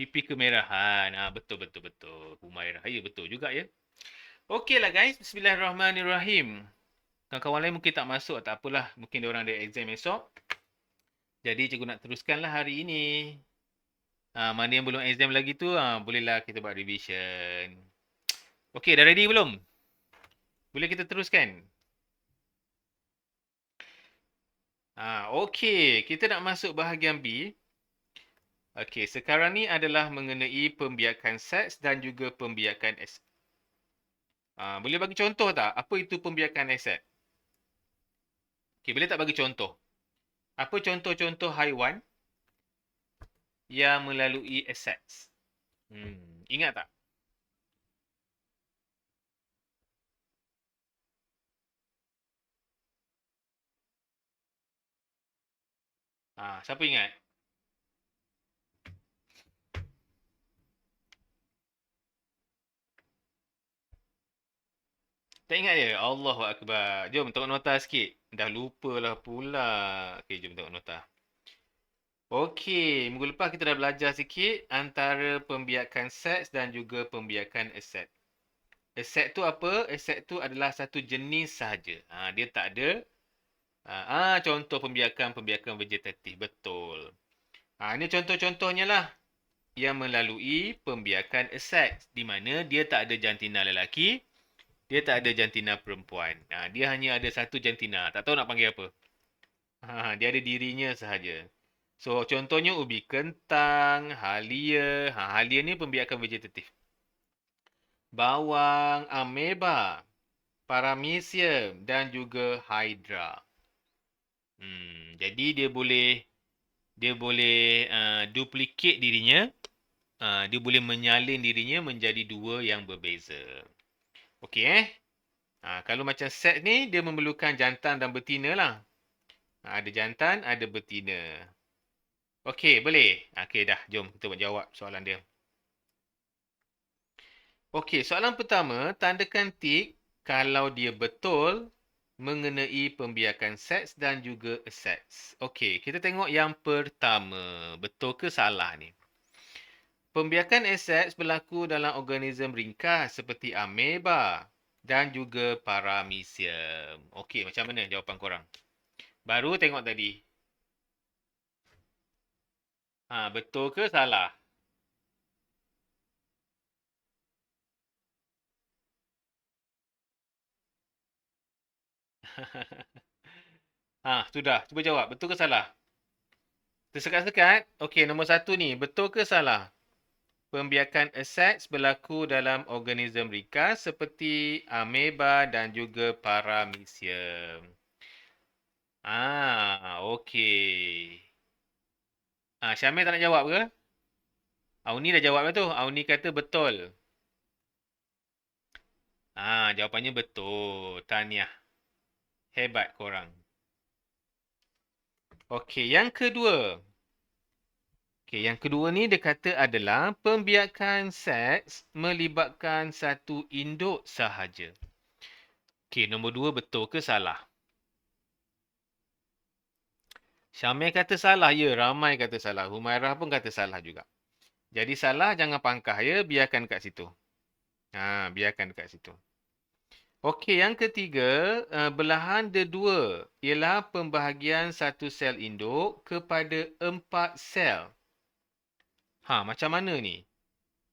Pipi kemerahan. Betul, betul, betul. Humairah. Ya, betul juga ya. Okey lah guys. Bismillahirrahmanirrahim. Kawan-kawan lain mungkin tak masuk. Tak apalah. Mungkin diorang ada exam esok. Jadi cikgu nak teruskanlah hari ini. Mana yang belum exam lagi tu, bolehlah kita buat revision. Okey, dah ready belum? Boleh kita teruskan? Okey. Kita nak masuk bahagian B. Okey, sekarang ni adalah mengenai pembiakan seks dan juga pembiakan aset. Boleh bagi contoh tak? Apa itu pembiakan aset? Okey, boleh tak bagi contoh? Apa contoh-contoh haiwan yang melalui assets? Ingat tak? Siapa ingat? Tak ingat dia? Allahu Akbar. Jom tengok nota sikit. Dah lupa lah pula. Okey, jom tengok nota. Okey, minggu lepas kita dah belajar sikit antara pembiakan seks dan juga pembiakan aset. Aset tu apa? Aset tu adalah satu jenis sahaja. Dia tak ada. Contoh pembiakan vegetatif. Betul. Ini contoh-contohnya lah yang melalui pembiakan aset. Di mana dia tak ada jantina lelaki, dia tak ada jantina perempuan. Dia hanya ada satu jantina. Tak tahu nak panggil apa. Dia ada dirinya sahaja. So, contohnya ubi kentang, halia. Halia ni pembiakan vegetatif. Bawang, ameba, paramecium dan juga hydra. Jadi dia boleh duplicate dirinya. Dia boleh menyalin dirinya menjadi dua yang berbeza. Okey kalau macam set ni dia memerlukan jantan dan betina lah. Ada jantan, ada betina. Okey, boleh. Okey dah, jom kita buat jawab soalan dia. Okey, soalan pertama, tandakan tik kalau dia betul mengenai pembiakan seks dan juga assets. Okey, kita tengok yang pertama. Betul ke salah ni? Pembiakan asets berlaku dalam organisma ringkas seperti ameba dan juga paramecium. Okey, macam mana jawapan korang? Baru tengok tadi. Betul ke salah? Sudah. Cuba jawab. Betul ke salah? Tersekat-sekat. Okey, nombor satu ni. Betul ke salah? Pembiakan asets berlaku dalam organisma ringkas seperti ameba dan juga paramecium. Okey. Syamil tak nak jawab ke? Auni dah jawab dah tu. Auni kata betul. Jawapannya betul. Tahniah. Hebat korang. Okey, yang kedua. Okey, yang kedua ni dia kata adalah pembiakan seks melibatkan satu induk sahaja. Okey, nombor dua betul ke salah? Syamil kata salah. Ya, ramai kata salah. Humairah pun kata salah juga. Jadi salah jangan pangkah ya. Biarkan kat situ. Biarkan dekat situ. Okey, yang ketiga, belahan kedua ialah pembahagian satu sel induk kepada 4 sel. Macam mana ni?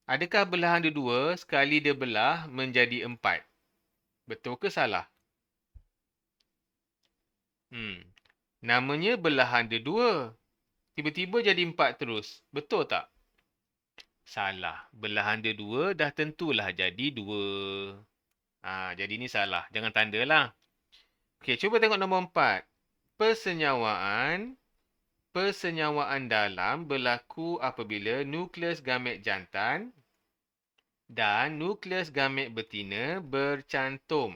Adakah belahan kedua sekali dia belah menjadi 4? Betul ke salah? Namanya belahan kedua. Tiba-tiba jadi 4 terus. Betul tak? Salah. Belahan kedua dah tentulah jadi 2. Jadi ni salah. Jangan tanda lah. Okey, cuba tengok nombor 4. Persenyawaan dalam berlaku apabila nukleus gamet jantan dan nukleus gamet betina bercantum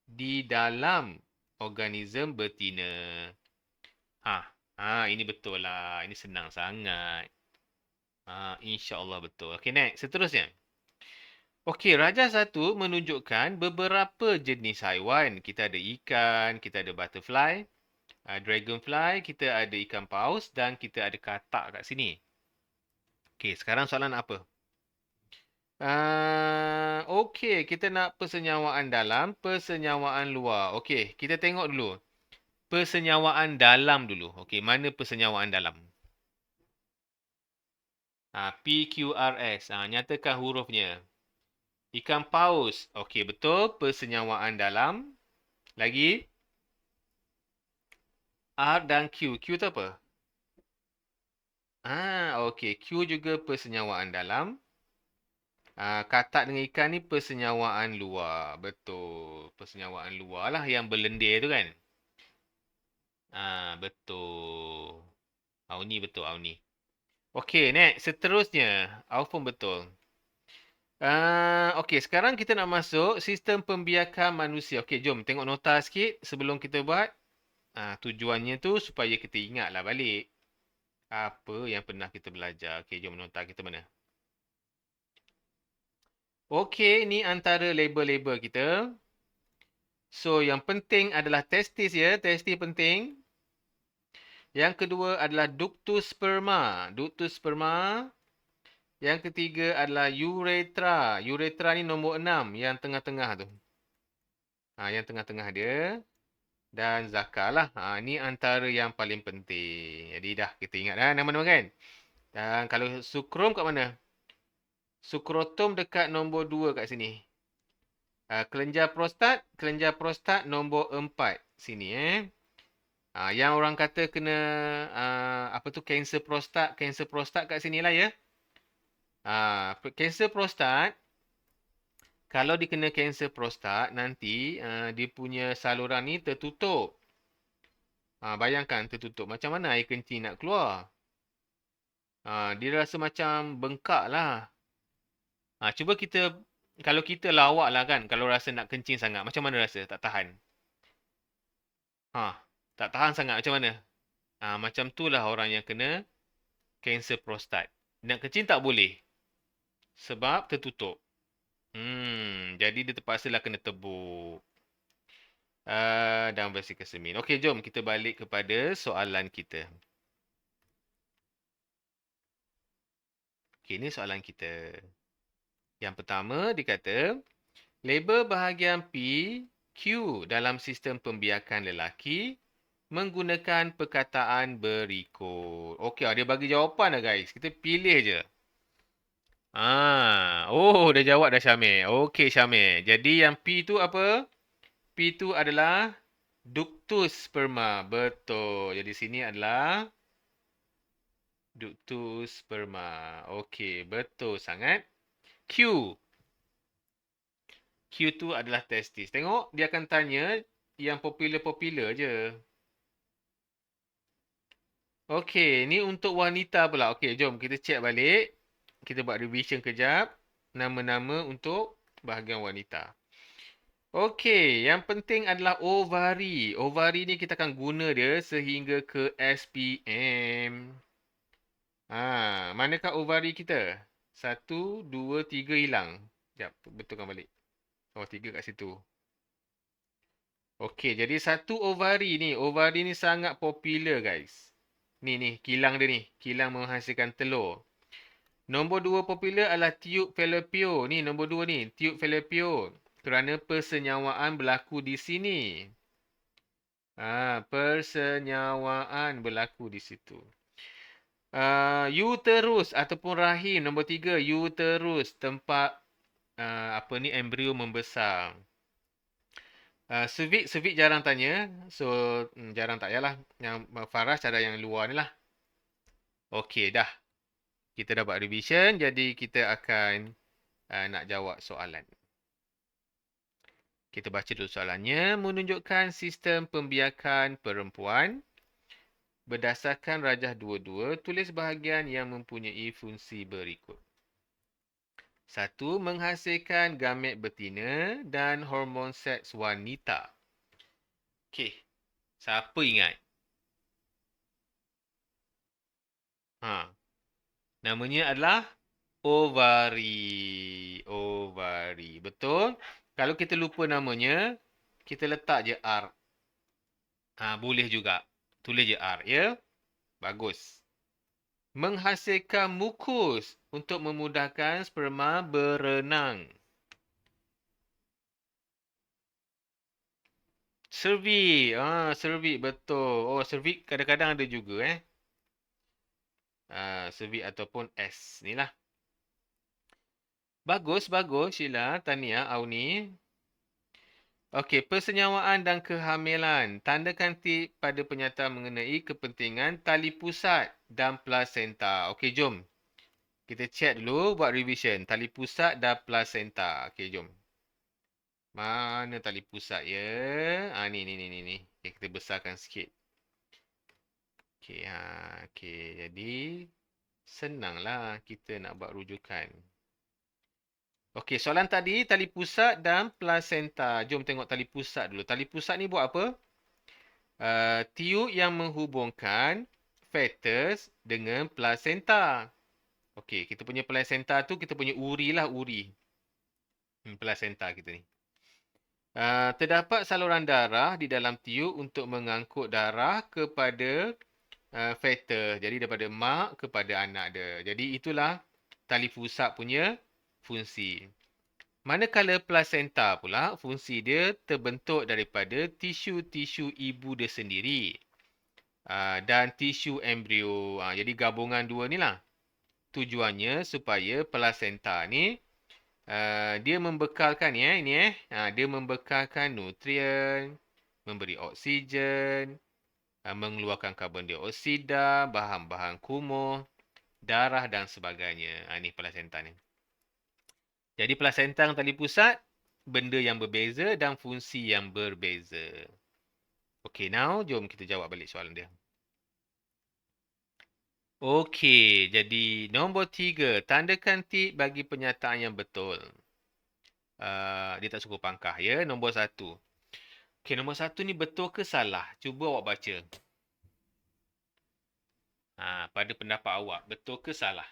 di dalam organisma betina. Ini betul lah. Ini senang sangat. InsyaAllah betul. Okey, next. Seterusnya. Okey, Rajah 1 menunjukkan beberapa jenis haiwan. Kita ada ikan, kita ada butterfly, dragonfly, kita ada ikan paus dan kita ada katak kat sini. Okey, sekarang soalan apa? Okey, kita nak persenyawaan dalam, persenyawaan luar. Okey, kita tengok dulu. Persenyawaan dalam dulu. Okey, mana persenyawaan dalam? PQRS. Nyatakan hurufnya. Ikan paus. Okey, betul. Persenyawaan dalam. Lagi? R dan Q. Q tu apa? Okey. Q juga persenyawaan dalam. Katak dengan ikan ni persenyawaan luar. Betul. Persenyawaan luar lah yang berlendir tu kan? Betul. Auni betul, Auni. Okey, next. Seterusnya. Au pun betul. Okey, sekarang kita nak masuk sistem pembiakan manusia. Okey, jom tengok nota sikit sebelum kita buat. Tujuannya tu supaya kita ingatlah balik apa yang pernah kita belajar. Okey, jom nota kita mana? Okey, ni antara label-label kita. So, yang penting adalah testis ya. Testis penting. Yang kedua adalah ductus sperma. Ductus sperma. Yang ketiga adalah uretra. Uretra ni nombor 6 yang tengah-tengah tu. Yang tengah-tengah dia. Dan zakar lah. Ni antara yang paling penting. Jadi dah kita ingat dah nama-nama kan. Dan kalau sukrum kat mana? Sukrotum dekat nombor 2 kat sini. Kelenjar prostat nombor 4 sini yang orang kata kena apa tu kanser prostat kat sini lah ya. Kanser prostat, kalau dikena kanser prostat nanti dia punya saluran ni tertutup. Bayangkan tertutup. Macam mana air kencing nak keluar? Dia rasa macam bengkak lah. Cuba kita, kalau kita lawak lah kan, kalau rasa nak kencing sangat, macam mana rasa? Tak tahan. Tak tahan sangat macam mana? Macam tu lah orang yang kena kanser prostat. Nak kencing tak boleh. Sebab tertutup. Jadi dia terpaksalah kena tebuk. Dan bersihkan semin. Okey, jom kita balik kepada soalan kita. Okey, ni soalan kita. Yang pertama, dia kata, label bahagian P, Q dalam sistem pembiakan lelaki menggunakan perkataan berikut. Okey, dia bagi jawapan dah guys. Kita pilih je. Dah jawab dah Syamil. Okey Syamil. Jadi yang P tu apa? P tu adalah ductus sperma. Betul. Jadi sini adalah ductus sperma. Okey, betul sangat. Q. Q tu adalah testis. Tengok, dia akan tanya yang popular-popular je. Okey, ni untuk wanita pula. Okey, jom kita check balik. Kita buat revision kejap. Nama-nama untuk bahagian wanita. Okey, yang penting adalah ovari. Ovari ni kita akan guna dia sehingga ke SPM. Manakah ovari kita? 1, 2, 3 hilang. Sekejap, betulkan balik. 3 kat situ. Okey, jadi satu ovari ni. Ovari ni sangat popular guys. Ni, kilang dia ni. Kilang menghasilkan telur. Nombor 2 popular adalah tube fallopian. Ni, nombor 2 ni. Tube fallopian. Kerana persenyawaan berlaku di sini. Persenyawaan berlaku di situ. Uterus ataupun rahim. Nombor 3, uterus. Tempat embrio membesar. Cervix jarang tanya. So, jarang tak payahlah. Yang Farah cara yang luar ni lah. Okey, dah. Kita dah buat revision. Jadi, kita akan nak jawab soalan. Kita baca dulu soalannya. Menunjukkan sistem pembiakan perempuan. Berdasarkan rajah 22, tulis bahagian yang mempunyai fungsi berikut. 1. Menghasilkan gamet betina dan hormon seks wanita. Okey. Siapa ingat? Namanya adalah ovari. Ovari. Betul? Kalau kita lupa namanya, kita letak je R. Boleh juga. Tulis je R, ya? Bagus. Menghasilkan mukus untuk memudahkan sperma berenang. Cervix. Cervix betul. Oh, cervix kadang-kadang ada juga cervix ataupun S ni lah. Bagus, bagus Sheila, tahniah Auni. Okey, persenyawaan dan kehamilan. Tandakan tik pada pernyataan mengenai kepentingan tali pusat dan plasenta. Okey, jom. Kita check dulu, buat revision. Tali pusat dan plasenta. Okey, jom. Mana tali pusat ya? Ni. Okay, kita besarkan sikit. Okey, okey. Jadi, senanglah kita nak buat rujukan. Okey, soalan tadi, tali pusat dan plasenta. Jom tengok tali pusat dulu. Tali pusat ni buat apa? Tiub yang menghubungkan fetus dengan plasenta. Okey, kita punya plasenta tu, kita punya uri lah, uri. Plasenta kita ni. Terdapat saluran darah di dalam tiub untuk mengangkut darah kepada fetus. Jadi daripada mak kepada anak dia. Jadi itulah tali pusat punya fungsi. Manakala plasenta pula, fungsi dia terbentuk daripada tisu-tisu ibu dia sendiri. Dan tisu embrio. Jadi gabungan dua ni lah. Tujuannya supaya plasenta ni dia membekalkan dia membekalkan nutrien, memberi oksigen, mengeluarkan karbon dioksida, bahan-bahan kumuh, darah dan sebagainya. Ini plasenta ni. Jadi plasenta dan tali pusat, benda yang berbeza dan fungsi yang berbeza. Okay, now jom kita jawab balik soalan dia. Okey, jadi nombor 3. Tandakan tik bagi pernyataan yang betul. Dia tak suka pangkah ya. Nombor 1. Okey, nombor 1 ni betul ke salah? Cuba awak baca. Pada pendapat awak, betul ke salah?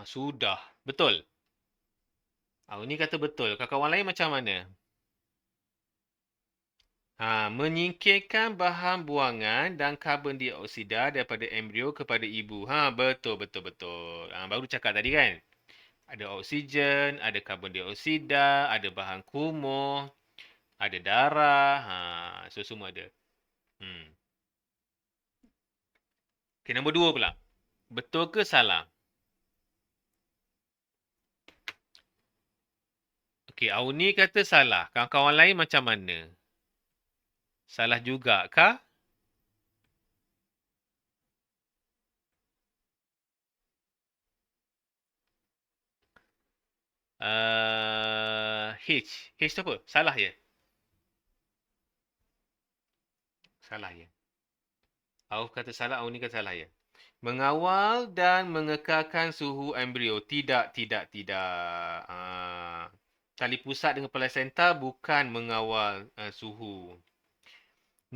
Sudah. Betul. Ini kata betul. Kawan-kawan lain macam mana? Menyingkirkan bahan buangan dan karbon dioksida daripada embrio kepada ibu. Betul. Baru cakap tadi kan? Ada oksigen, ada karbon dioksida, ada bahan kumuh, ada darah. So semua ada. Okay, nombor 2 pula. Betul ke salah? Okey, Auni kata salah. Kawan-kawan lain macam mana? Salah juga kah? H. H tu apa? Salah ya? Salah ya. Auf kata salah, Auni kata salah ya. Mengawal dan mengekalkan suhu embrio. Tidak. Tali pusat dengan plasenta bukan mengawal suhu.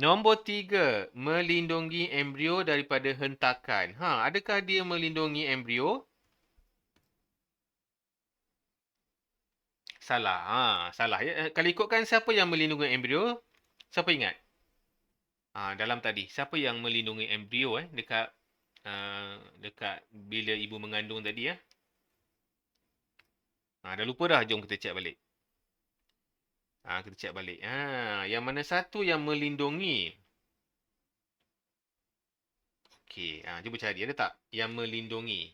Nombor 3, melindungi embrio daripada hentakan. Adakah dia melindungi embrio? Salah. Salah ya. Kalau ikutkan siapa yang melindungi embrio? Siapa ingat? Dalam tadi, siapa yang melindungi embrio dekat bila ibu mengandung tadi ya? Dah lupa dah, jom kita check balik. Kita check balik. Yang mana satu yang melindungi? Okey, cuba cari ada tak yang melindungi?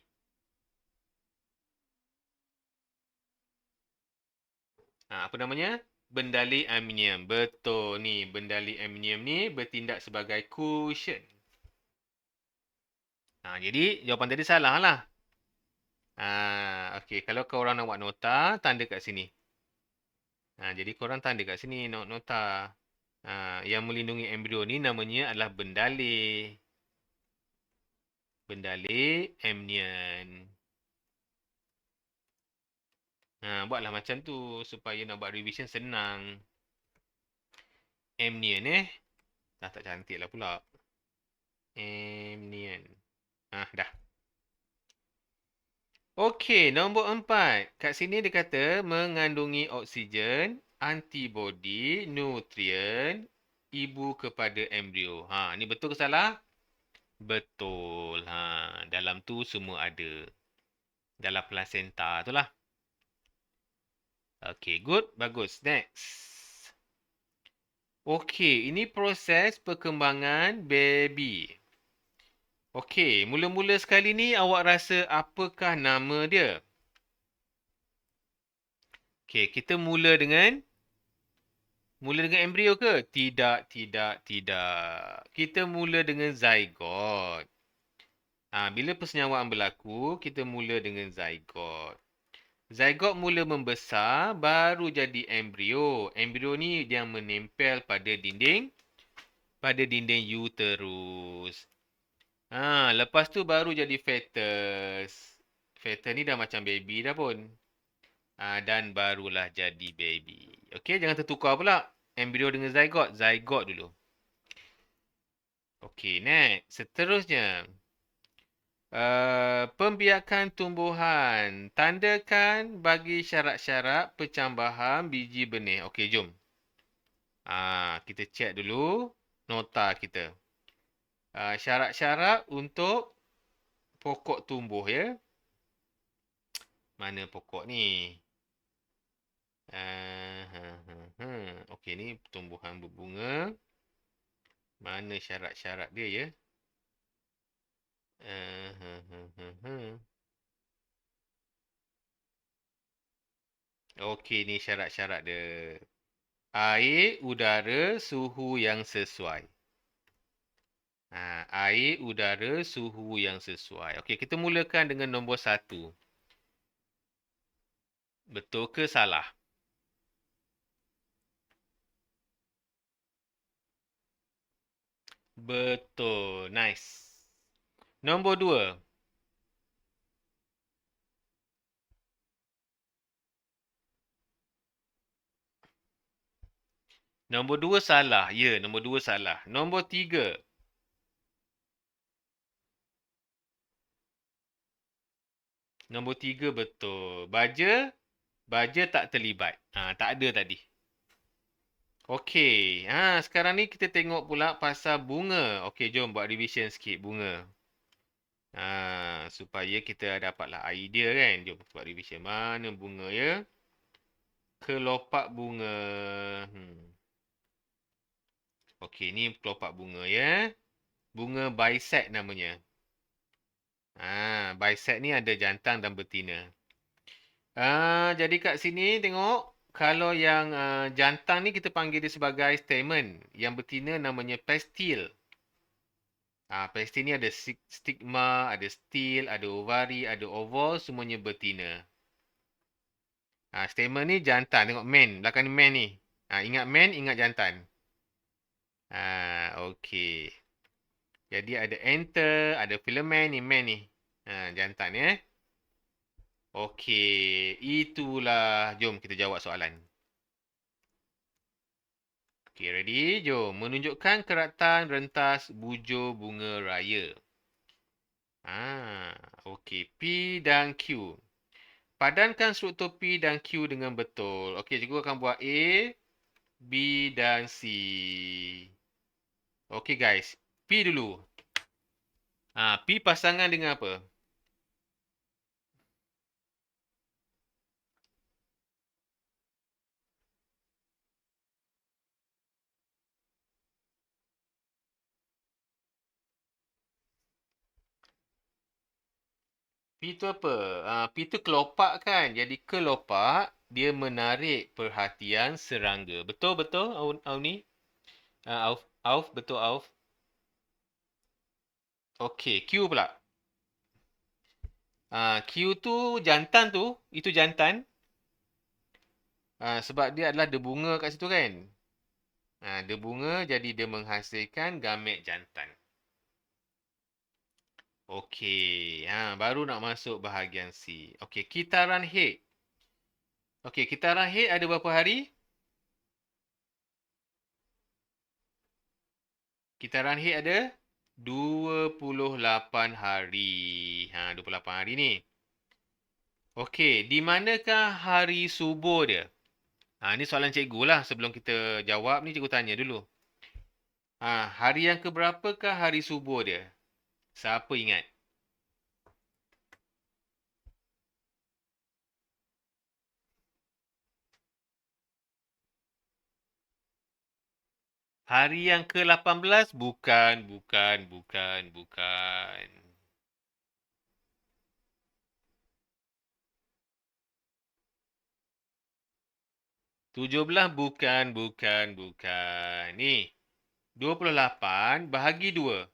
Apa namanya? Bendali amnium. Betul ni, bendali amnium ni bertindak sebagai cushion. Jadi jawapan tadi salah lah. Okey, kalau korang nak buat nota, tanda kat sini. Jadi korang tanda kat sini nota. Yang melindungi embrio ni namanya adalah bendali. Bendalek amnion. Buatlah macam tu supaya nak buat revision senang. Amnion tak cantik lah pula. Amnion. Dah. Okey, nombor 4. Kat sini dia kata mengandungi oksigen, antibodi, nutrien, ibu kepada embrio. Ni betul ke salah? Betul. Dalam tu semua ada. Dalam plasenta tu lah. Okey, good. Bagus. Next. Okey, ini proses perkembangan baby. Okey, mula-mula sekali ni awak rasa apakah nama dia? Okey, kita mula dengan embrio ke? Tidak. Kita mula dengan zygote. Bila persenyawaan berlaku, kita mula dengan zygote. Zygote mula membesar, baru jadi embrio. Embrio ni yang menempel pada dinding uterus. Lepas tu baru jadi fetus. Fetus ni dah macam baby dah pun. Dan barulah jadi baby. Okey, jangan tertukar pula. Embrio dengan zygote. Zygote dulu. Okey, next. Seterusnya. Pembiakan tumbuhan. Tandakan bagi syarat-syarat pencambahan biji benih. Okey, jom. Kita check dulu nota kita. Syarat-syarat untuk pokok tumbuh ya. Mana pokok ni? Okey, ni tumbuhan berbunga. Mana syarat-syarat dia ya? Okey, ni syarat-syarat dia. Air, udara, suhu yang sesuai. Air, udara, suhu yang sesuai. Okey, kita mulakan dengan nombor 1. Betul ke salah? Betul. Nice. Nombor 2. Nombor 2 salah. Ya, nombor 2 salah. Nombor 3. Nombor 3 betul. Baja tak terlibat. Tak ada tadi. Okey. Sekarang ni kita tengok pula pasal bunga. Okey, jom buat revision sikit bunga. Supaya kita dapatlah idea kan. Jom buat revision. Mana bunga ya? Kelopak bunga. Okey, ni kelopak bunga ya. Bunga bisect namanya. Bisect ni ada jantan dan betina. Jadi kat sini tengok. Kalau yang jantan ni kita panggil dia sebagai stamen. Yang betina namanya pistil. Pistil ni ada stigma, ada stil, ada ovari, ada oval. Semuanya betina. Stamen ni jantan. Tengok man. Belakang ni man ni. Ingat man, ingat jantan. Okey. Jadi ada enter, ada filament ni, man ni. Jantan ya. Okey, itulah. Jom kita jawab soalan. Okey, ready? Jom. Menunjukkan keratan rentas bujur bunga raya. Okey. P dan Q. Padankan struktur P dan Q dengan betul. Okey, cikgu akan buat A, B dan C. Okey guys. P dulu. P pasangan dengan apa? P tu apa? P tu kelopak kan? Jadi kelopak dia menarik perhatian serangga. Betul Auni? Auf betul Auf. Okey, Q pula. Q tu jantan tu, itu jantan. Sebab dia adalah debunga kat situ kan? Debunga jadi dia menghasilkan gamet jantan. Okey. Baru nak masuk bahagian C. Okey, kitaran head. Okey, kitaran head ada berapa hari? Kitaran head ada 28 hari. 28 hari ni. Okey, di manakah hari subuh dia? Ni soalan cikgu lah. Sebelum kita jawab ni, cikgu tanya dulu. Hari yang keberapakah hari subuh dia? Siapa ingat? Hari yang ke-18? Bukan, bukan, bukan, bukan. 17? Bukan, bukan, bukan. Ni, 28 bahagi 2.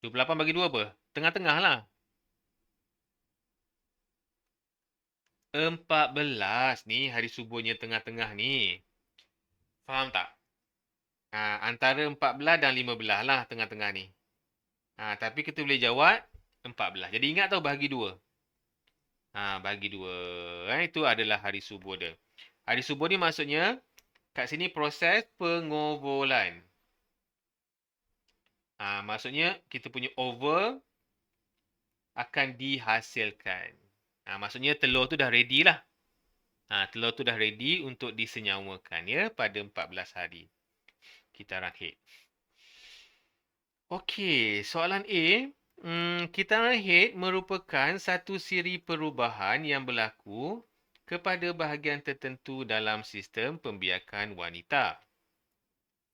28 bagi 2 apa? Tengah-tengah lah. 14 ni hari subuhnya tengah-tengah ni. Faham tak? Antara 14 dan 15 lah tengah-tengah ni. Tapi kita boleh jawab 14. Jadi ingat tau bahagi 2. Bahagi 2. Itu adalah hari subuh dia. Hari subuh ni maksudnya kat sini proses pengovolan. Maksudnya kita punya oval akan dihasilkan. Maksudnya telur tu dah ready lah. Telur tu dah ready untuk disenyawakan ya pada 14 hari. Kita rakit. Okey, soalan A. Kitaran head merupakan satu siri perubahan yang berlaku kepada bahagian tertentu dalam sistem pembiakan wanita.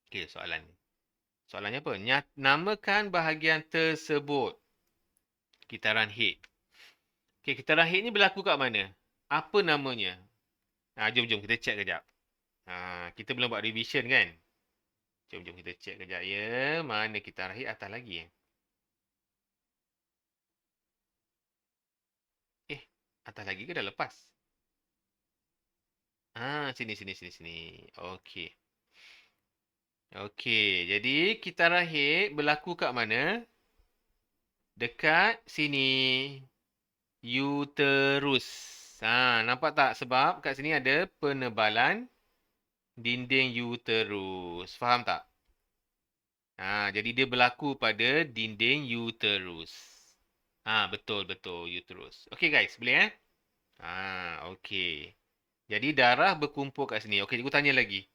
Okey, soalan ni. Soalannya apa? Namakan bahagian tersebut. Kitaran head. Okey, kitaran head ni berlaku kat mana? Apa namanya? Jom kita check kejap. Kita belum buat revision kan? Jom kita check kejap ya. Mana kitaran head atas lagi atas lagi ke dah lepas? Sini. Okey. Okey, jadi kitaran head berlaku kat mana? Dekat sini. Uterus. Nampak tak? Sebab kat sini ada penebalan dinding uterus. Faham tak? Jadi dia berlaku pada dinding uterus. Betul uterus. Okey guys, boleh okey. Jadi darah berkumpul kat sini. Okey, cikgu tanya lagi.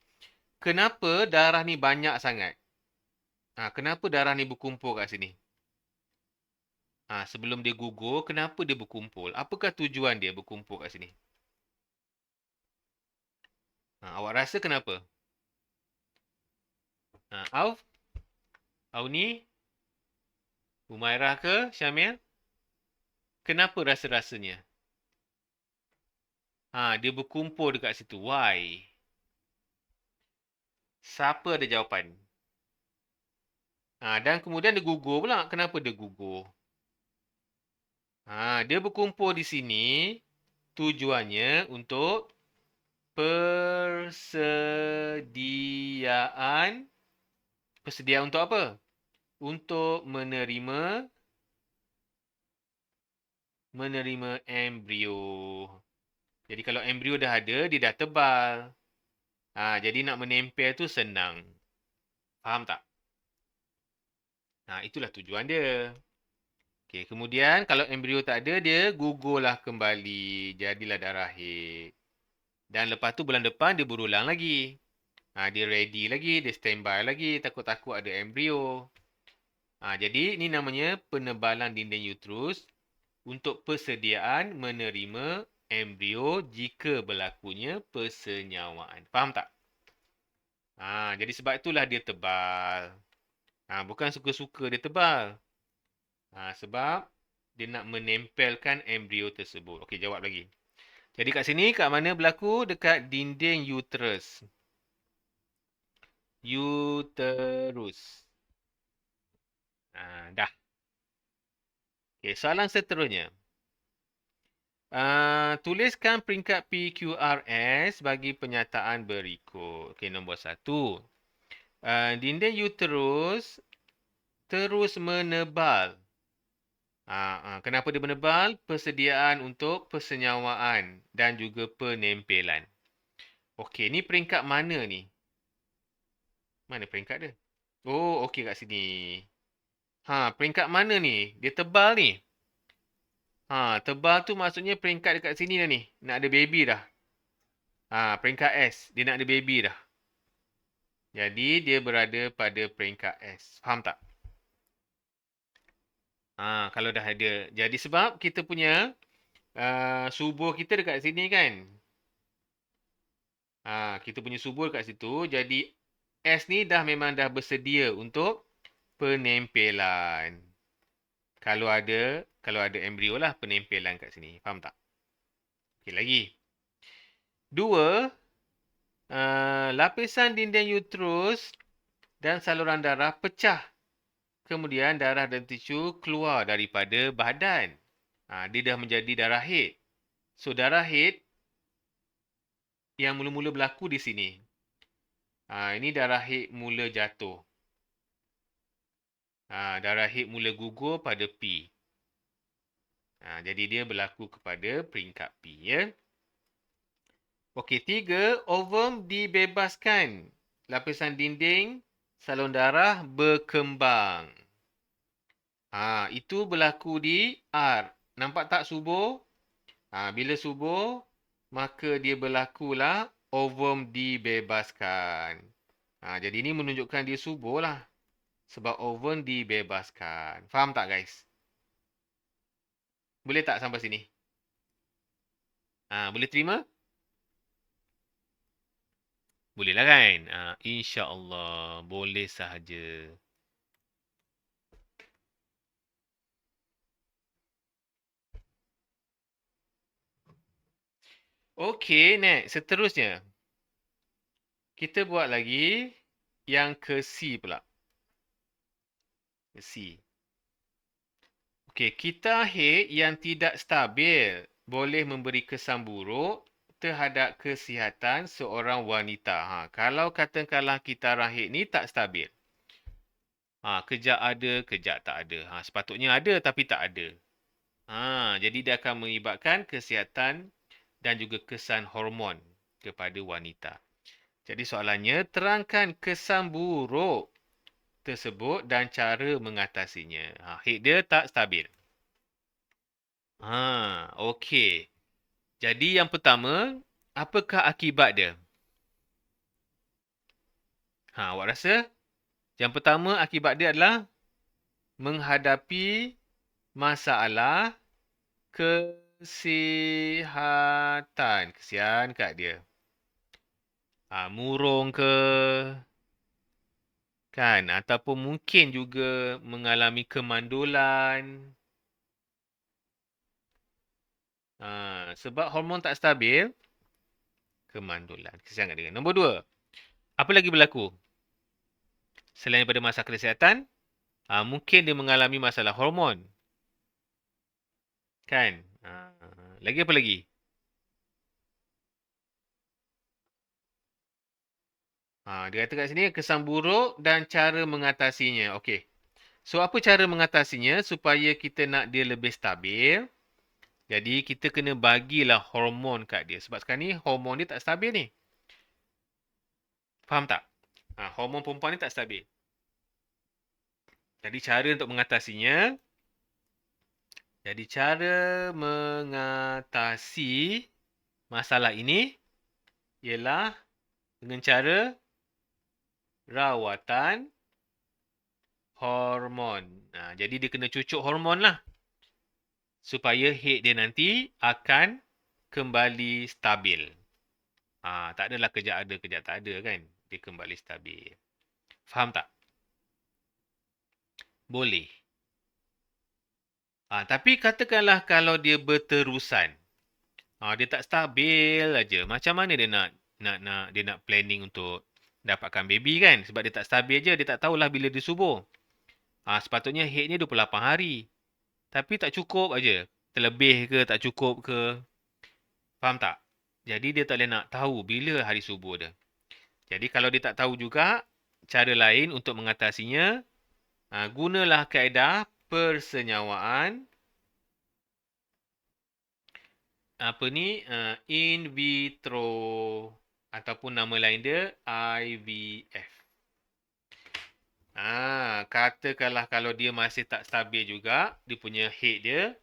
Kenapa darah ni banyak sangat? Kenapa darah ni berkumpul kat sini? Sebelum dia gugur, kenapa dia berkumpul? Apakah tujuan dia berkumpul kat sini? Awak rasa kenapa? Auf? Auni? Umairah ke? Syamil? Kenapa rasa-rasanya? Dia berkumpul dekat situ. Why? Siapa ada jawapan? Dan kemudian dia gugur pula. Kenapa dia gugur? Dia berkumpul di sini. Tujuannya untuk persediaan. Persediaan untuk apa? Untuk menerima embrio. Jadi kalau embrio dah ada, dia dah tebal. Jadi nak menempel tu senang. Faham tak? Itulah tujuan dia. Okey, kemudian kalau embrio tak ada, dia gugurlah kembali. Jadilah darah head. Dan lepas tu bulan depan dia berulang lagi. Dia ready lagi, dia standby lagi. Takut-takut ada embrio. Jadi ini namanya penebalan dinding uterus untuk persediaan menerima embrio jika berlakunya persenyawaan. Faham tak? Jadi sebab itulah dia tebal. Bukan suka-suka dia tebal. Sebab dia nak menempelkan embrio tersebut. Okey, jawab lagi. Jadi kat sini, kat mana berlaku? Dekat dinding uterus. Uterus. Dah. Okey, soalan seterusnya. Tuliskan peringkat PQRS bagi penyataan berikut. Okey, nombor 1. Dinding uterus terus menebal Kenapa dia menebal? Persediaan untuk persenyawaan dan juga penempelan. Okey, ni peringkat mana ni? Mana peringkat dia? Oh, okey kat sini. Peringkat mana ni? Dia tebal ni. Tebal tu maksudnya peringkat dekat sini dah ni. Nak ada baby dah. Peringkat S. Dia nak ada baby dah. Jadi, dia berada pada peringkat S. Faham tak? Kalau dah ada. Jadi, sebab kita punya subur kita dekat sini kan. Kita punya subur dekat situ. Jadi, S ni memang dah bersedia untuk penempelan. Kalau ada embrio lah penempelan kat sini. Faham tak? Okey, lagi. 2, lapisan dinding uterus dan saluran darah pecah. Kemudian darah dan tisu keluar daripada badan. Dia dah menjadi darah haid. So, darah haid yang mula-mula berlaku di sini. Ini darah haid mula jatuh. Darah haid mula gugur pada P. Jadi dia berlaku kepada peringkat P, ya. Okey, 3, ovum dibebaskan. Lapisan dinding saluran darah berkembang. Itu berlaku di R. Nampak tak subur? Bila subur, maka dia berlakulah ovum dibebaskan. Jadi ini menunjukkan dia subur lah. Sebab ovum dibebaskan. Faham tak, guys? Boleh tak sampai sini? Boleh terima? Bolehlah kan? InsyaAllah. Boleh sahaja. Okey, next. Seterusnya. Kita buat lagi yang ke C pula. Ke C. Okey, kita haid yang tidak stabil boleh memberi kesan buruk terhadap kesihatan seorang wanita. Kalau katakanlah kita rahid ni tak stabil. Kejap ada, kejap tak ada. Sepatutnya ada tapi tak ada. Jadi dia akan mengibatkan kesihatan dan juga kesan hormon kepada wanita. Jadi soalannya, terangkan kesan buruk tersebut dan cara mengatasinya. Haid dia tak stabil. Okey. Jadi yang pertama, apakah akibat dia? Awak rasa? Yang pertama akibat dia adalah menghadapi masalah kesihatan. Kesian kat dia. Murung ke? Kan? Ataupun mungkin juga mengalami kemandulan. Sebab hormon tak stabil, kemandulan. Kesian kat dia. Nombor 2. Apa lagi berlaku? Selain daripada masalah kesihatan, mungkin dia mengalami masalah hormon. Kan? Lagi apa lagi? Dia kata kat sini kesan buruk dan cara mengatasinya. Okey. So, apa cara mengatasinya supaya kita nak dia lebih stabil? Jadi, kita kena bagilah hormon kat dia. Sebab sekarang ni hormon dia tak stabil ni. Faham tak? Hormon perempuan ni tak stabil. Jadi, cara untuk mengatasinya. Jadi, cara mengatasi masalah ini ialah dengan cara rawatan hormon. Jadi dia kena cucuk hormon lah. Supaya haid dia nanti akan kembali stabil. Tak adalah kejap ada, kejap tak ada kan. Dia kembali stabil. Faham tak? Boleh. Tapi katakanlah kalau dia berterusan. Dia tak stabil aja. Macam mana dia nak planning untuk dapatkan baby kan? Sebab dia tak stabil je, dia tak tahulah bila dia subur. Sepatutnya haid ni 28 hari. Tapi tak cukup aja. Terlebih ke, tak cukup ke. Faham tak? Jadi dia tak boleh nak tahu bila hari subur dia. Jadi kalau dia tak tahu juga, cara lain untuk mengatasinya, gunalah kaedah persenyawaan apa ni, in vitro ataupun nama lain dia IVF. Katakanlah kalau dia masih tak stabil juga, dia punya head dia,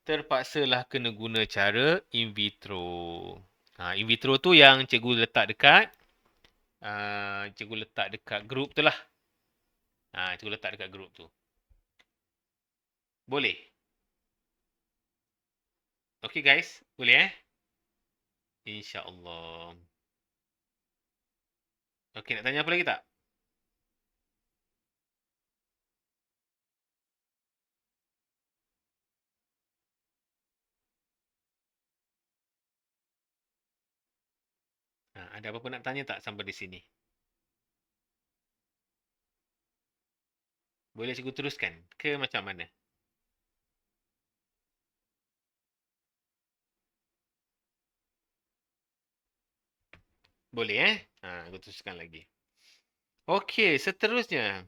terpaksalah kena guna cara in vitro. In vitro tu yang cikgu letak dekat group tu lah. Cikgu letak dekat group tu. Boleh? Okay guys, boleh InsyaAllah. Okay, nak tanya apa lagi tak? Ada apa-apa nak tanya tak sampai di sini? Boleh cikgu teruskan ke macam mana? Boleh aku teruskan lagi. Okey, seterusnya.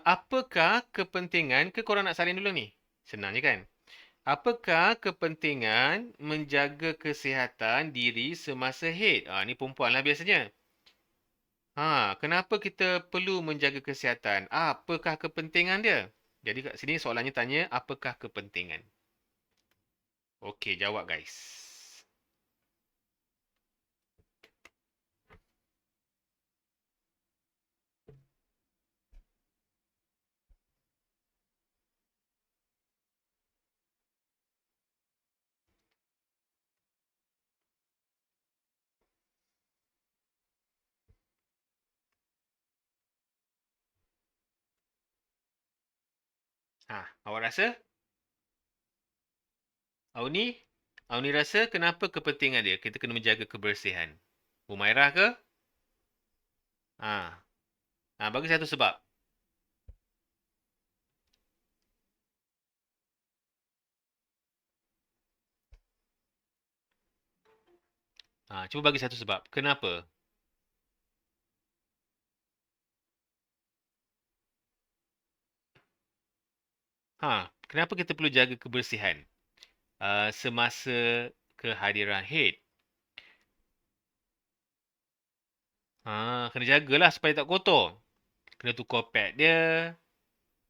Apakah kepentingan, ke korang nak salin dulu ni? Senang je kan? Apakah kepentingan menjaga kesihatan diri semasa haid? Ni perempuan lah biasanya. Kenapa kita perlu menjaga kesihatan? Apakah kepentingan dia? Jadi kat sini soalannya tanya, apakah kepentingan? Okey, jawab guys. Awak rasa? Auni? Auni rasa kenapa kepentingan dia? Kita kena menjaga kebersihan. Humairah ke? Bagi satu sebab. Cuba bagi satu sebab. Kenapa? Kenapa kita perlu jaga kebersihan semasa kehadiran haid? Kena jagalah supaya tak kotor. Kena tukar pad dia.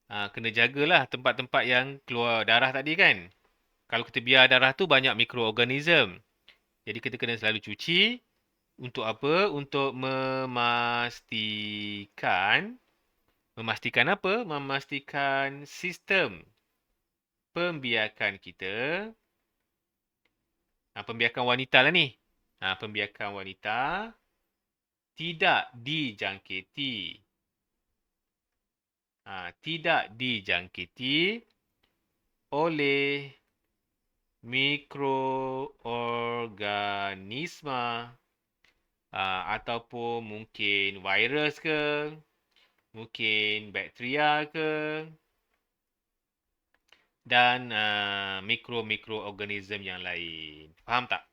Kena jagalah tempat-tempat yang keluar darah tadi kan. Kalau kita biar darah tu banyak mikroorganism. Jadi kita kena selalu cuci. Untuk apa? Untuk memastikan apa? Memastikan sistem pembiakan kita. Pembiakan wanita lah ni. Pembiakan wanita tidak dijangkiti. Tidak dijangkiti oleh mikroorganisma ataupun mungkin virus ke, mungkin bakteria ke, dan mikroorganism yang lain. Faham tak?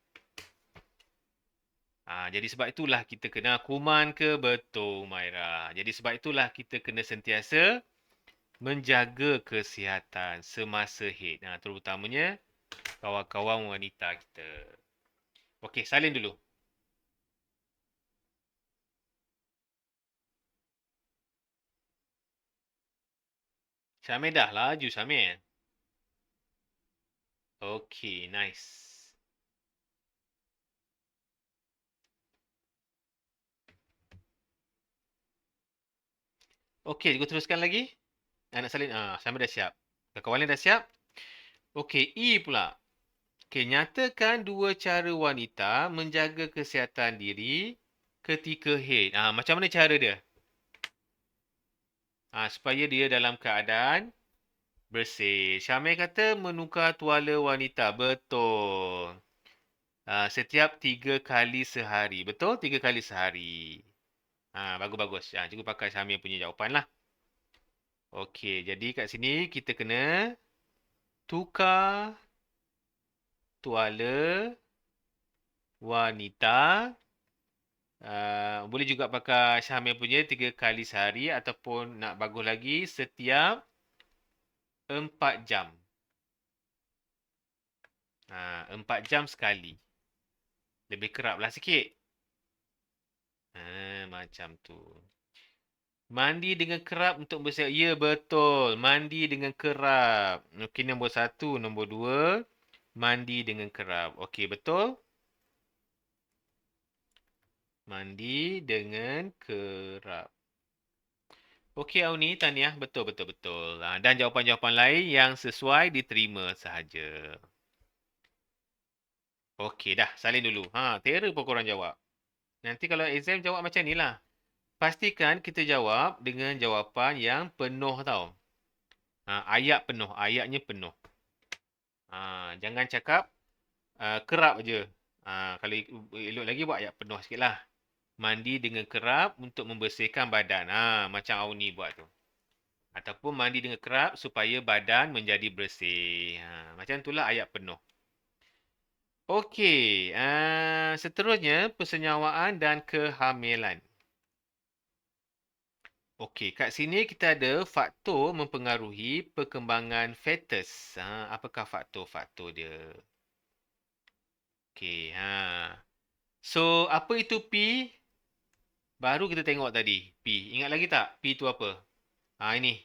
Jadi sebab itulah kita kena kuman ke betul, Maira. Jadi sebab itulah kita kena sentiasa menjaga kesihatan semasa haid. Terutamanya kawan-kawan wanita kita. Okey, salin dulu. Syamil dah laju, Syamil. Okey, nice. Okey, cikgu teruskan lagi. Nak salin. Syamil dah siap. Kawan lain dah siap? Okey, E pula. Okey, nyatakan dua cara wanita menjaga kesihatan diri ketika haid. Macam mana cara dia? Supaya dia dalam keadaan bersih. Syamil kata menukar tuala wanita. Betul. Setiap 3 kali sehari. Betul? 3 kali sehari. Bagus-bagus. Cikgu pakai Syamil punya jawapan lah. Okey, jadi kat sini kita kena tukar tuala wanita. Boleh juga pakai Syamil punya 3 kali sehari ataupun nak bagus lagi setiap 4 jam. 4 jam sekali. Lebih kerap lah sikit. Macam tu. Mandi dengan kerap untuk bersih. Ya, betul. Mandi dengan kerap. Okey, nombor 1. Nombor 2. Mandi dengan kerap. Okey, betul? Mandi dengan kerap. Okey, Auni, tahniah. Betul, betul, betul. Dan jawapan-jawapan lain yang sesuai diterima sahaja. Okey, dah. Salin dulu. Terror pun korang jawab. Nanti kalau exam jawab macam ni lah. Pastikan kita jawab dengan jawapan yang penuh tau. Ayat penuh. Ayatnya penuh. Jangan cakap kerap je. Kalau elok lagi buat ayat penuh sikit lah. Mandi dengan kerap untuk membersihkan badan. Macam Auni buat tu. Ataupun mandi dengan kerap supaya badan menjadi bersih. Macam itulah ayat penuh. Okey. Seterusnya, persenyawaan dan kehamilan. Okey, kat sini kita ada faktor mempengaruhi perkembangan fetus. Apakah faktor-faktor dia? Okey, So, apa itu P? Baru kita tengok tadi. P. Ingat lagi tak? P tu apa? Ini.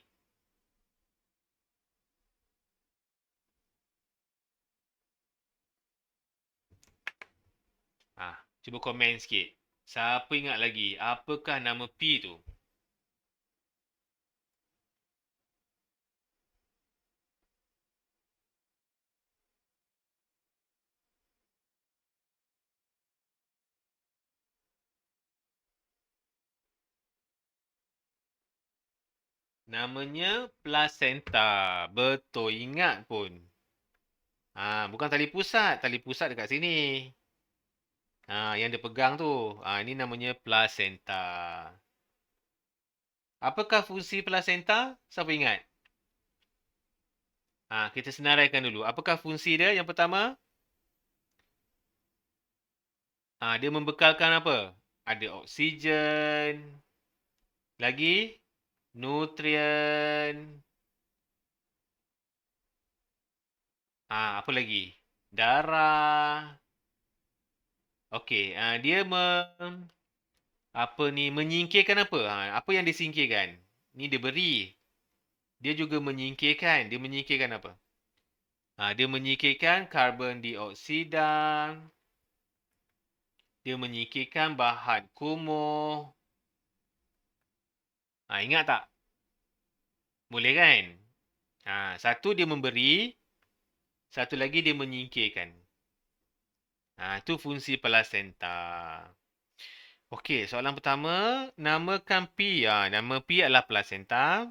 Cuba komen sikit. Siapa ingat lagi? Apakah nama P tu? Namanya placenta. Betul, ingat pun. Bukan tali pusat. Tali pusat dekat sini. Yang dia pegang tu. Ini namanya placenta. Apakah fungsi placenta? Siapa ingat? Kita senaraikan dulu. Apakah fungsi dia yang pertama? Dia membekalkan apa? Ada oksigen. Lagi? Nutrien. Apa lagi? Darah. Okey, dia menyingkirkan apa? Apa yang disingkirkan? Ni dia beri. Dia juga menyingkirkan. Dia menyingkirkan apa? Dia menyingkirkan karbon dioksida. Dia menyingkirkan bahan kumuh. Ingat tak? Boleh kan? Satu dia memberi. Satu lagi dia menyingkirkan. Itu fungsi placenta. Okey, soalan pertama. Namakan P. Nama P adalah placenta.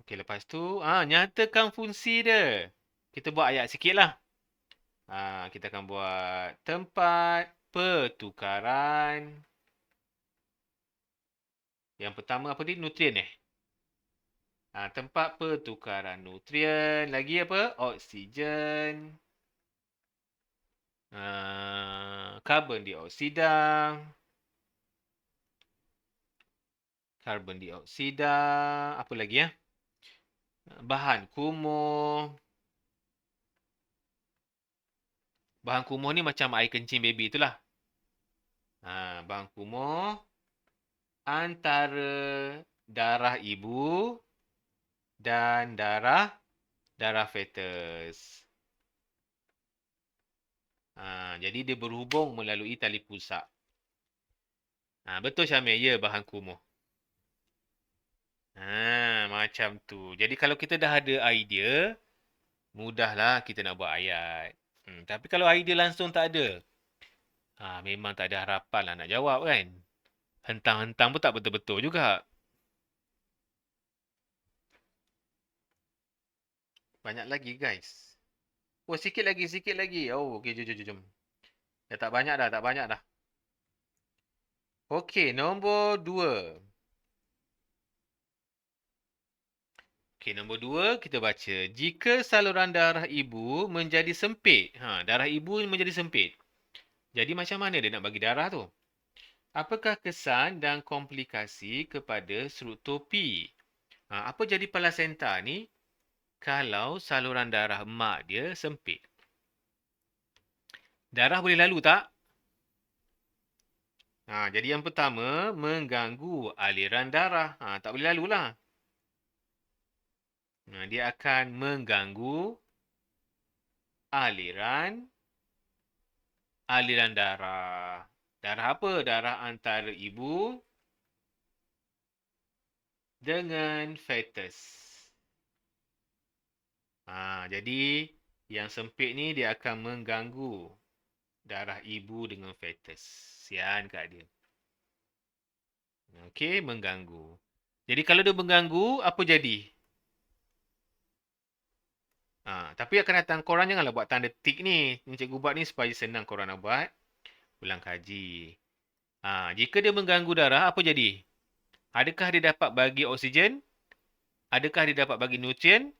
Okey, lepas tu, nyatakan fungsi dia. Kita buat ayat sikit lah. Kita akan buat tempat pertukaran. Yang pertama apa ni? Nutrien tempat pertukaran nutrien. Lagi apa? Oksigen. Karbon dioksida. Karbon dioksida. Apa lagi ya? Bahan kumuh. Bahan kumuh ni macam air kencing baby itulah. Bahan kumuh antara darah ibu dan darah fetus. Jadi dia berhubung melalui tali pusat. Betul Syamil, ya bahan kumuh. Macam tu. Jadi kalau kita dah ada idea, mudahlah kita nak buat ayat. Tapi kalau idea langsung tak ada, memang tak ada harapan lah nak jawab kan. Hentang-hentang pun tak betul-betul juga. Banyak lagi guys. Oh, sikit lagi, sikit lagi. Oh, okey, jom, jom, jom. Dah tak banyak dah, tak banyak dah. Okey, nombor 2. Okey, nombor 2 kita baca. Jika saluran darah ibu menjadi sempit. Darah ibu menjadi sempit. Jadi macam mana dia nak bagi darah tu? Apakah kesan dan komplikasi kepada struktur P? Apa jadi placenta ni? kalau saluran darah mak dia sempit. Darah boleh lalu tak? Jadi yang pertama, mengganggu aliran darah. Tak boleh lalu lah. Dia akan mengganggu aliran darah. Darah apa? Darah antara ibu dengan fetus. Jadi yang sempit ni dia akan mengganggu darah ibu dengan fetus. Sian kat dia. Okey, mengganggu. Jadi kalau dia mengganggu, apa jadi? Tapi akan datang, korang janganlah buat tanda tik ni. Ni cikgu buat ni supaya senang korang nak buat ulang kaji. Jika dia mengganggu darah, apa jadi? Adakah dia dapat bagi oksigen? Adakah dia dapat bagi nutrien?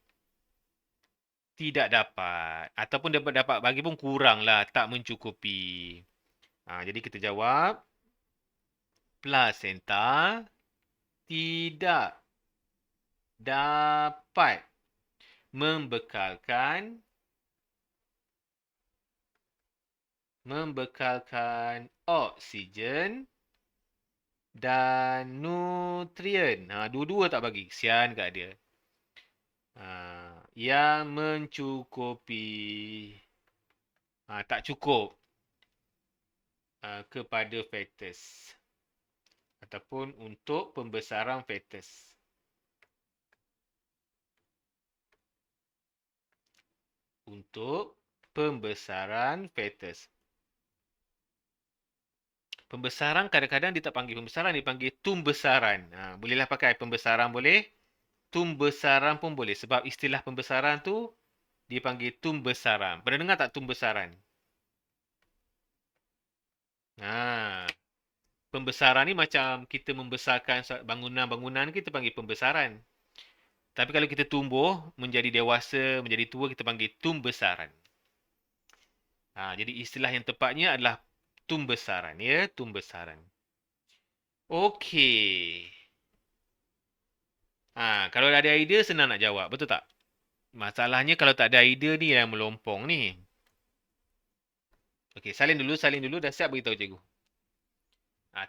Tidak dapat. Ataupun dapat bagi pun kurang lah, tak mencukupi. Jadi kita jawab, plasenta tidak dapat membekalkan oksigen dan nutrien. Dua-dua tak bagi. Kesian kat dia. Yang mencukupi. Tak cukup kepada fetus. Ataupun untuk pembesaran fetus. Untuk pembesaran fetus. Pembesaran kadang-kadang dia tak panggil pembesaran, dia panggil tumbesaran. Bolehlah pakai pembesaran boleh, tumbesaran pun boleh. Sebab istilah pembesaran tu dipanggil tumbesaran. Pernah dengar tak tumbesaran? Pembesaran ni macam kita membesarkan bangunan-bangunan, kita panggil pembesaran. Tapi kalau kita tumbuh, menjadi dewasa, menjadi tua, kita panggil tumbesaran. Jadi istilah yang tepatnya adalah tumbesaran. Ya, tumbesaran. Okey. Kalau ada idea, senang nak jawab. Betul tak? Masalahnya kalau tak ada idea ni yang melompong ni. Okey, salin dulu. Dah siap beritahu cikgu.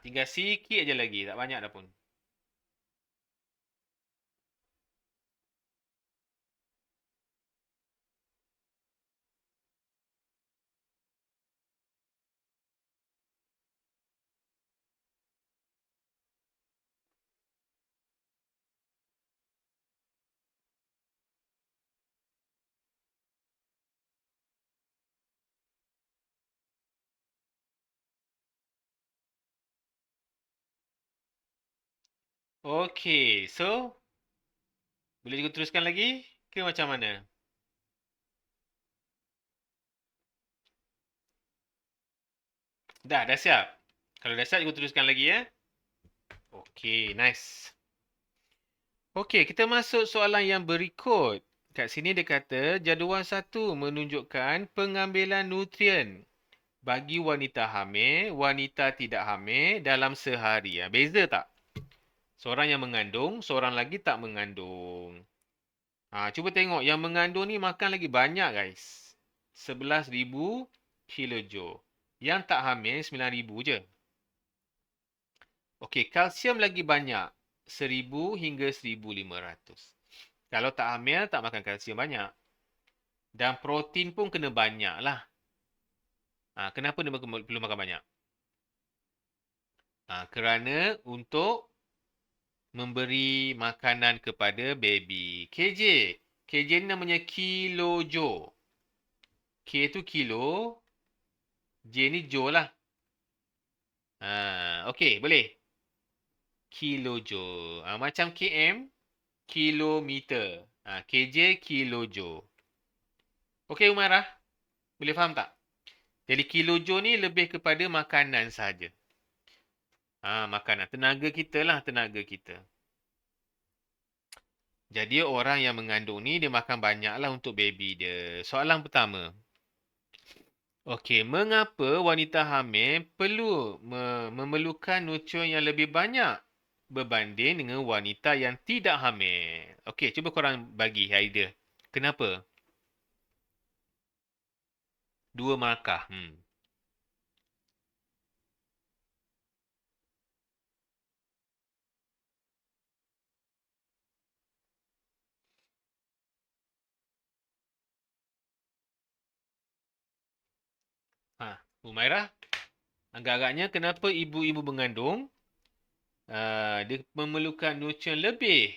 Tinggal sikit aja lagi. Tak banyak dah pun. Okey, so boleh cikgu teruskan lagi ke macam mana? Dah siap. Kalau dah siap, cikgu teruskan lagi ya. Okey, nice. Okey, kita masuk soalan yang berikut. Kat sini dia kata, jadual 1 menunjukkan pengambilan nutrien bagi wanita hamil, wanita tidak hamil dalam sehari. Beza tak? Seorang yang mengandung, seorang lagi tak mengandung. Cuba tengok, yang mengandung ni makan lagi banyak guys. 11,000 kilojoule. Yang tak hamil 9,000 je. Okey, kalsium lagi banyak. 1,000 hingga 1,500. Kalau tak hamil, tak makan kalsium banyak. Dan protein pun kena banyak lah. Kenapa dia perlu makan banyak? Kerana untuk memberi makanan kepada baby. KJ. KJ ni namanya kilojoule. K tu kilo. J ni joule lah. Okey, boleh. Kilojoule. Macam km, kilometer. KJ, kilojoule. Okey, Umarah. Boleh faham tak? Jadi kilojoule ni lebih kepada makanan sahaja. Makanan. Tenaga kita lah, tenaga kita. Jadi orang yang mengandung ni, dia makan banyak lah untuk baby dia. Soalan pertama. Okey, mengapa wanita hamil perlu memerlukan nutrien yang lebih banyak berbanding dengan wanita yang tidak hamil? Okey, cuba korang bagi idea. Kenapa? 2 markah. Humairah, agak-agaknya kenapa ibu-ibu mengandung dia memerlukan nutrien lebih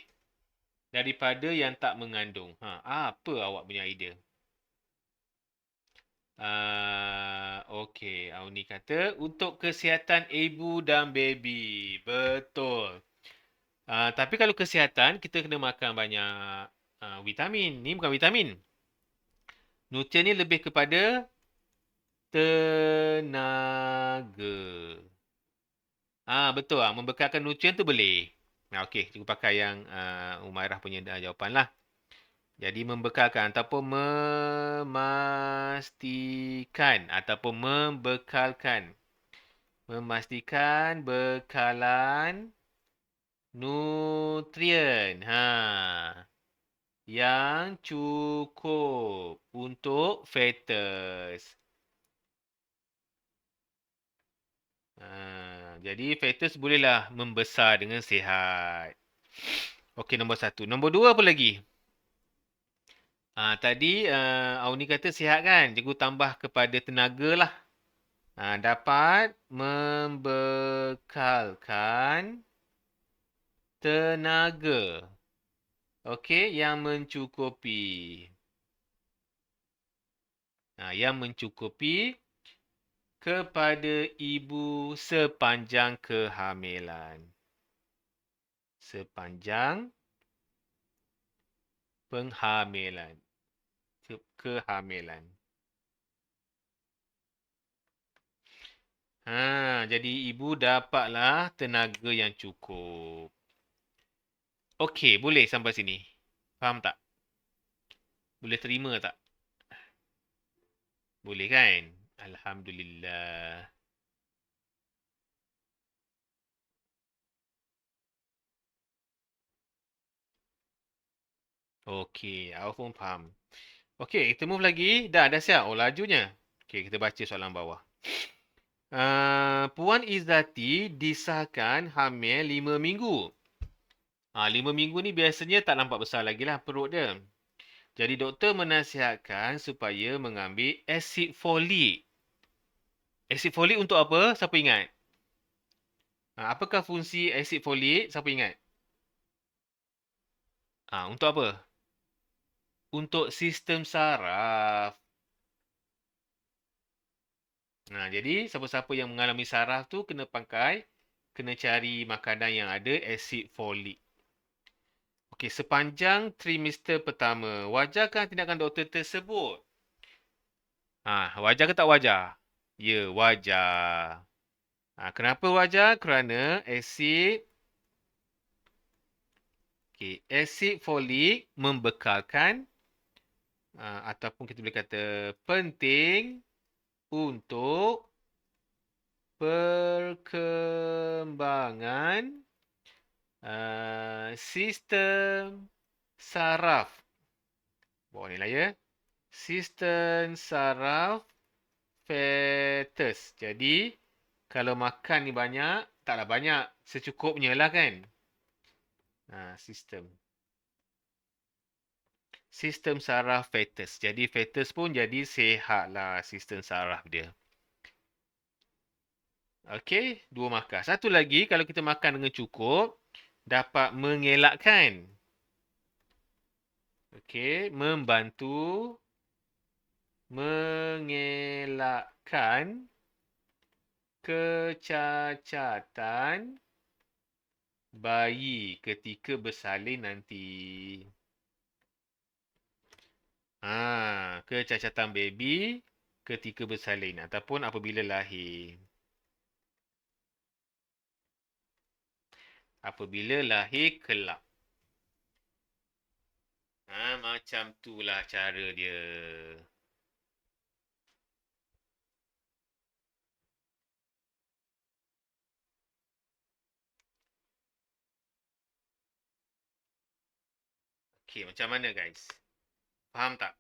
daripada yang tak mengandung. Apa awak punya idea? Okey, Auni kata untuk kesihatan ibu dan baby. Betul. Tapi kalau kesihatan, kita kena makan banyak vitamin. Ni bukan vitamin. Nutrien ni lebih kepada tenaga. Betul ah, membekalkan nutrien tu boleh. Okey, cikgu pakai yang Umairah punya jawapan lah. Jadi membekalkan ataupun memastikan ataupun membekalkan. Memastikan bekalan nutrien. Yang cukup untuk fetus. Jadi fetus bolehlah membesar dengan sihat. Okey, nombor 1. Nombor 2 apa lagi? Tadi Auni kata sihat kan? Cikgu tambah kepada tenaga lah. Dapat membekalkan tenaga. Okey, yang mencukupi. Yang mencukupi kepada ibu sepanjang kehamilan. Sepanjang penghamilan. Kehamilan. Jadi ibu dapatlah tenaga yang cukup. Okey, boleh sampai sini. Faham tak? Boleh terima tak? Boleh kan? Alhamdulillah. Okey, awak pun faham. Okey, kita move lagi. Dah siap? Oh, lajunya. Okey, kita baca soalan bawah. Puan Izzati disahkan hamil 5 minggu. 5 minggu ni biasanya tak nampak besar lagi lah perut dia. Jadi doktor menasihatkan supaya mengambil asid folik. Asid folik untuk apa? Siapa ingat? Apakah fungsi asid folik? Siapa ingat? Untuk apa? Untuk sistem saraf. Jadi siapa-siapa yang mengalami saraf tu kena cari makanan yang ada asid folik. Okey, sepanjang trimester pertama, wajarkah tindakan doktor tersebut? Wajar ke tak wajar? Ya, wajar. Kenapa wajar? Kerana asid folik membekalkan ataupun kita boleh kata penting untuk perkembangan sistem saraf. Bawah ni lah ya. Sistem saraf fetus. Jadi, kalau makan ni banyak, taklah banyak. Secukupnya lah kan. Sistem. Sistem saraf fetus. Jadi, fetus pun jadi sihat lah sistem saraf dia. Okey, 2 markah. Satu lagi, kalau kita makan dengan cukup, dapat mengelakkan. Okey, membantu mengelakkan kecacatan bayi ketika bersalin nanti. Kecacatan baby ketika bersalin ataupun apabila lahir. Apabila lahir kelak. Macam itulah cara dia. Okey, macam mana guys? Faham tak?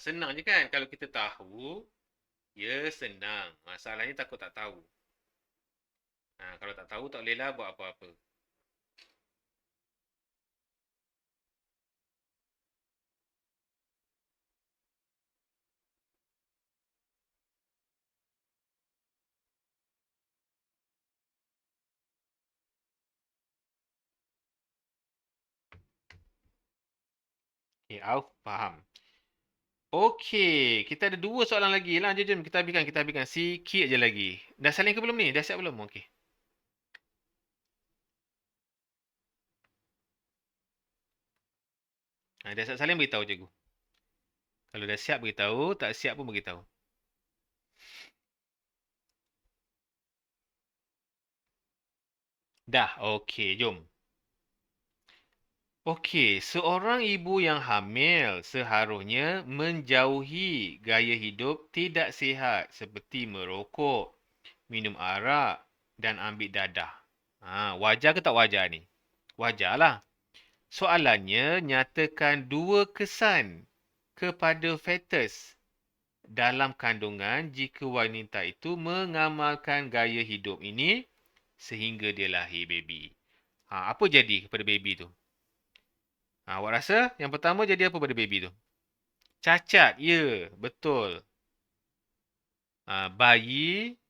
Senang je kan? Kalau kita tahu, ya senang. Masalahnya takut tak tahu. Kalau tak tahu, tak bolehlah buat apa-apa. Okay, Auf, faham. Okey, kita ada dua soalan lagi lah. Jom, kita habiskan. Sikit je lagi. Dah salin ke belum ni? Dah siap belum? Okey. Dah siap salin, beritahu cikgu. Kalau dah siap, beritahu. Tak siap pun beritahu. Dah, okey, jom. Okey, seorang ibu yang hamil seharusnya menjauhi gaya hidup tidak sihat seperti merokok, minum arak dan ambil dadah. Wajar ke tak wajar ni? Wajarlah. Soalannya, nyatakan dua kesan kepada fetus dalam kandungan jika wanita itu mengamalkan gaya hidup ini sehingga dia lahir baby. Apa jadi kepada baby tu? Awak rasa yang pertama jadi apa pada baby tu? Cacat, ya, betul. Bayi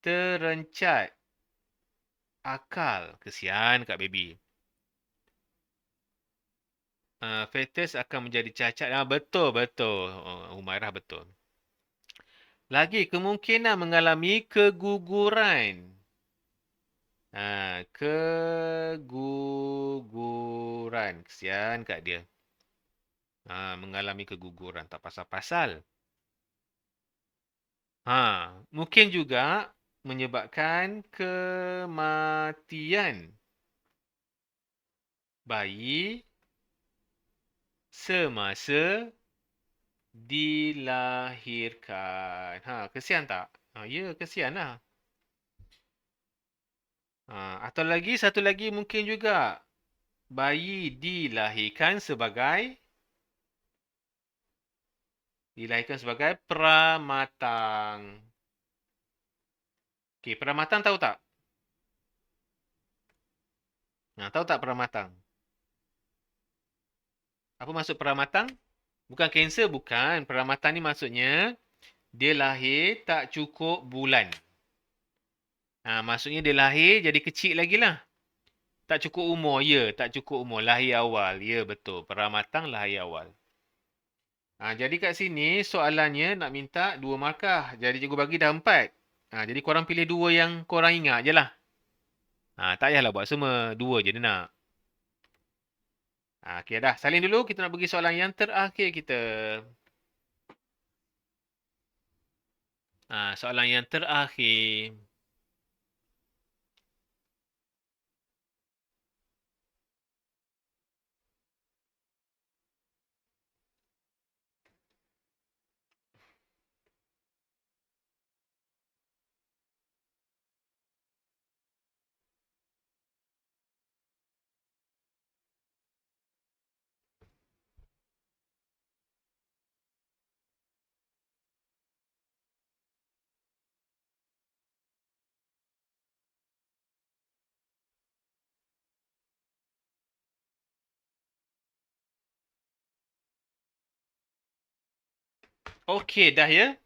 terencat akal. Kesian kat baby. Fetus akan menjadi cacat. Betul, betul. Humairah betul. Lagi, kemungkinan mengalami keguguran. Keguguran. Kesian kat dia. Mengalami keguguran. Tak pasal-pasal. Mungkin juga menyebabkan kematian bayi semasa dilahirkan. Kesian tak? Ya, kesian lah. Atau lagi, satu lagi mungkin juga bayi dilahirkan sebagai pramatang. Okey, pramatang tahu tak? Tahu tak pramatang? Apa maksud pramatang? Bukan kanser, bukan. Pramatang ni maksudnya dia lahir tak cukup bulan. Maksudnya dia lahir jadi kecil lagi lah. Tak cukup umur, ya. Tak cukup umur. Lahir awal. Ya, betul. Pramatang lahir awal. Jadi kat sini soalannya nak minta 2 markah. Jadi cikgu bagi dah 4. Jadi korang pilih 2 yang korang ingat je lah. Tak payahlah buat semua. 2 je dia nak. Okey dah. Salin dulu. Kita nak pergi soalan yang terakhir kita. Soalan yang terakhir. Okey dah ya.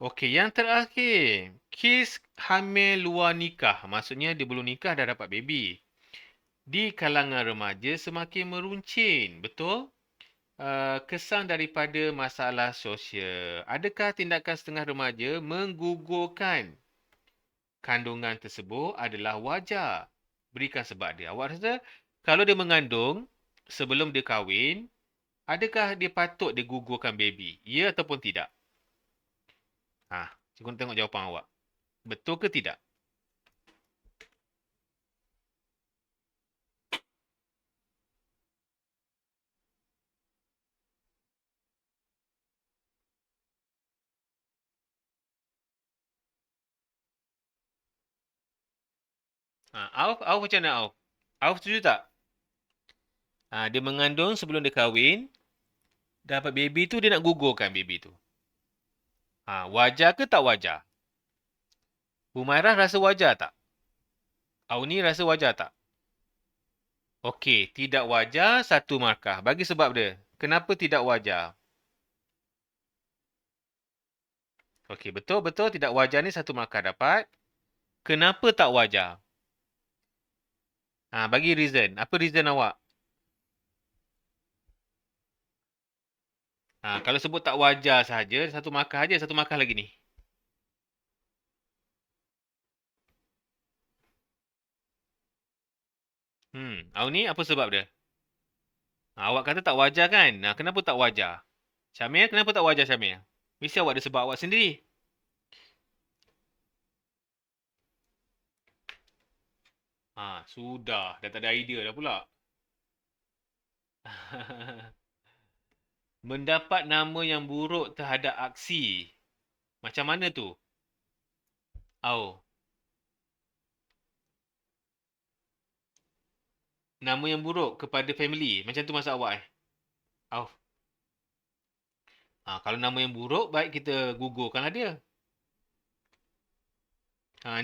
Okey, yang terakhir. Kes hamil luar nikah. Maksudnya dia belum nikah dah dapat baby. Di kalangan remaja semakin meruncing. Betul? Kesan daripada masalah sosial. Adakah tindakan setengah remaja menggugurkan kandungan tersebut adalah wajar? Berikan sebab dia. Awak rasa kalau dia mengandung sebelum dia kahwin, adakah dia patut dia gugurkan baby? Ya ataupun tidak? Cikgu nak tengok jawapan awak. Betul ke tidak? Auf macam mana Auf? Auf setuju tak? Dia mengandung sebelum dia kahwin. Dapat baby tu, dia nak gugurkan baby tu. Wajar ke tak wajar? Humairah rasa wajar tak? Auni rasa wajar tak? Okey, tidak wajar satu markah. Bagi sebab dia. Kenapa tidak wajar? Okey, betul-betul tidak wajar ni satu markah dapat. Kenapa tak wajar? Bagi reason. Apa reason awak? Kalau sebut tak wajar sahaja, satu markah aja, satu markah lagi ni. Auni apa sebab dia? Awak kata tak wajar kan? Kenapa tak wajar? Syamil, kenapa tak wajar Syamil? Mesti awak ada sebab awak sendiri. Sudah. Dah tak ada idea dah pula. Mendapat nama yang buruk terhadap aksi. Macam mana tu? Nama yang buruk kepada family. Macam tu maksud awak Au. Kalau nama yang buruk, baik kita gugurkanlah dia.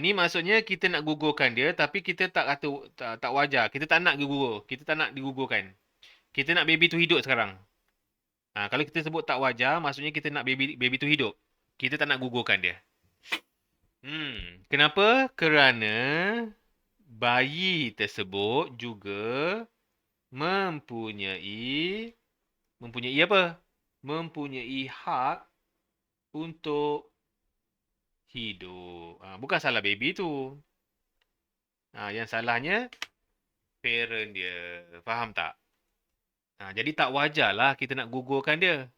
Ni maksudnya kita nak gugurkan dia, tapi kita tak kata tak wajar. Kita tak nak digugur. Kita tak nak digugurkan. Kita nak baby tu hidup sekarang. Kalau kita sebut tak wajar, maksudnya kita nak baby tu hidup. Kita tak nak gugurkan dia. Kenapa? Kerana bayi tersebut juga mempunyai apa? Mempunyai hak untuk hidup. Bukan salah baby tu. Yang salahnya parent dia. Faham tak? Jadi tak wajarlah kita nak gugurkan dia.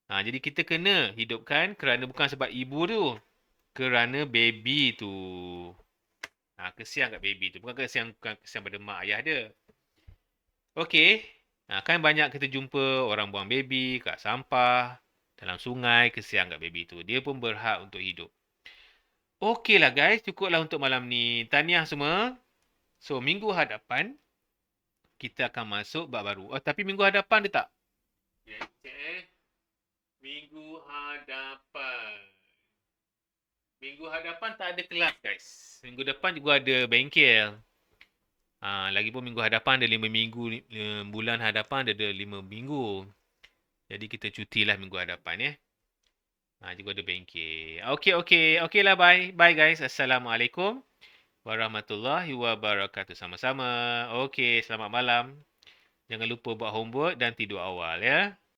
Jadi kita kena hidupkan kerana bukan sebab ibu tu. Kerana baby tu. Kesian kat baby tu. Bukan kesian pada mak ayah dia. Okey. Kan banyak kita jumpa orang buang baby kat sampah, dalam sungai, kesian kat baby tu. Dia pun berhak untuk hidup. Okeylah guys, cukuplah untuk malam ni. Tahniah semua. So, minggu hadapan, kita akan masuk bab baru. Tapi minggu hadapan dia tak? Minggu hadapan. Minggu hadapan tak ada kelas guys. Minggu depan juga ada bengkel. Lagipun minggu hadapan ada 5 minggu. Bulan hadapan ada 5 minggu. Jadi kita cutilah minggu hadapan juga ada bengkel. Okey lah, bye. Bye guys. Assalamualaikum warahmatullahi wabarakatuh. Sama-sama. Okey, selamat malam. Jangan lupa buat homework dan tidur awal ya.